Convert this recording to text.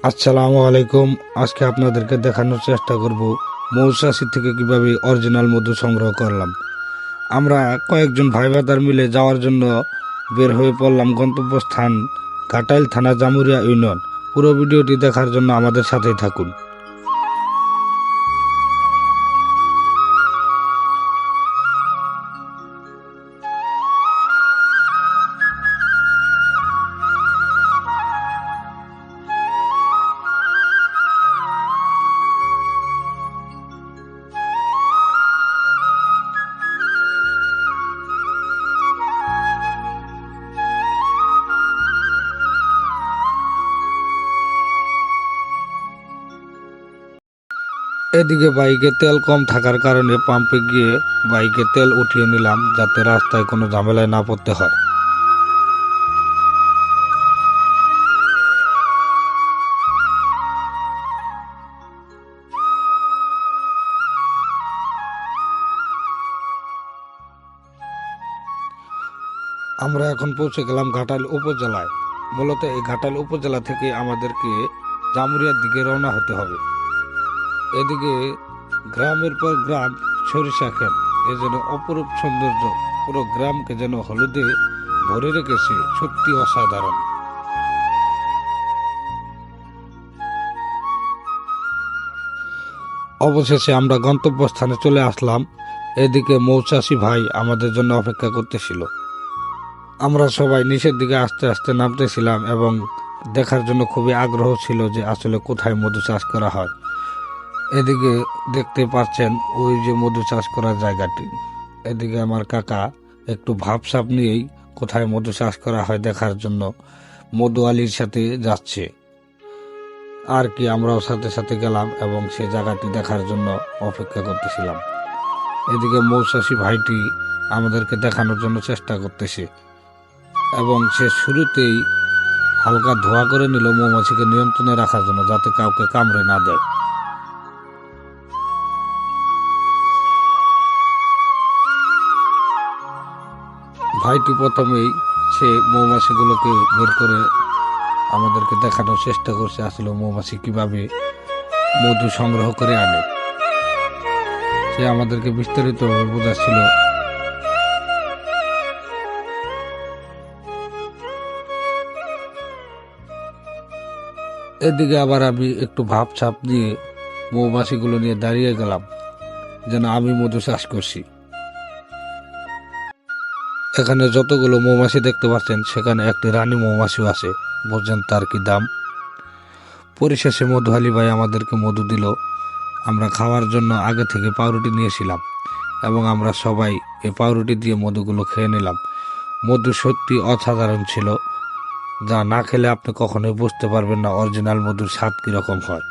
আসসালামু আলাইকুম। আজকে আপনাদেরকে দেখানোর চেষ্টা করব মৌচাষি থেকে কিভাবে অরিজিনাল মধু সংগ্রহ করলাম। আমরা কয়েকজন ভাই ব্রাদার মিলে যাওয়ার জন্য বের হয়ে পড়লাম গন্তব্যস্থান ঘাটাইল থানা জামুরিয়া ইউনিয়ন। পুরো ভিডিওটি দেখার জন্য আমাদের সাথেই থাকুন। এদিকে বাইকে তেল কম থাকার কারণে পাম্পে গিয়ে বাইকে তেল উঠিয়ে নিলাম, যাতে রাস্তায় কোনো ঝামেলায় না পড়তে হয়। আমরা এখন পৌঁছে গেলাম ঘাটাইল উপজেলায়। মূলত এই ঘাটাইল উপজেলা থেকে আমাদেরকে জামুরিয়ার দিকে রওনা হতে হবে। এদিকে গ্রামের পর গ্রাম সরিষা ক্ষেত, এ যেন অপরূপ সৌন্দর্য, পুরো গ্রামকে যেন হলুদে ভরে রেখেছে, সত্যি অসাধারণ। অবশেষে আমরা গন্তব্যস্থানে চলে আসলাম। এদিকে মৌচাষি ভাই আমাদের জন্য অপেক্ষা করতেছিল। আমরা সবাই নিচের দিকে আস্তে আস্তে নামতেছিলাম এবং দেখার জন্য খুবই আগ্রহ ছিল যে আসলে কোথায় মধু চাষ করা হয়। এদিকে দেখতে পাচ্ছেন ওই যে মধু চাষ করার জায়গাটি। এদিকে আমার কাকা একটু ভাবসাব নিয়েই কোথায় মধু চাষ করা হয় দেখার জন্য মধু আলীর সাথে যাচ্ছে। আর কি আমরাও সাথে সাথে গেলাম এবং সে জায়গাটি দেখার জন্য অপেক্ষা করতেছিলাম। এদিকে মৌচাষি ভাইটি আমাদেরকে দেখানোর জন্য চেষ্টা করতেছে এবং সে শুরুতেই হালকা ধোয়া করে নিল মৌমাছিকে নিয়ন্ত্রণে রাখার জন্য, যাতে কাউকে কামড়ে না দেয়। ভাইটি প্রথমেই সে মৌমাছিগুলোকে বের করে আমাদেরকে দেখানোর চেষ্টা করছে আসলে মৌমাছি কিভাবে মধু সংগ্রহ করে আনে। সে আমাদেরকে বিস্তারিতভাবে বোঝাচ্ছিল। এদিকে আবার আমি একটু ভাবছাপ দিয়ে মৌমাছিগুলো নিয়ে দাঁড়িয়ে গেলাম, যেন আমি মধু চাষ করছি। এখানে যতগুলো মৌমাছি দেখতে পাচ্ছেন সেখানে একটি রানী মৌমাছিও আছে, বুঝছেন তার কি দাম। পরিশেষে মধু আলী ভাই আমাদেরকে মধু দিল। আমরা খাওয়ার জন্য আগে থেকে পাউরুটি নিয়েছিলাম এবং আমরা সবাই এই পাউরুটি দিয়ে মধুগুলো খেয়ে নিলাম। মধু সত্যি অসাধারণ ছিল, যা না খেলে আপনি কখনোই বুঝতে পারবেন না অরিজিনাল মধুর স্বাদ কীরকম হয়।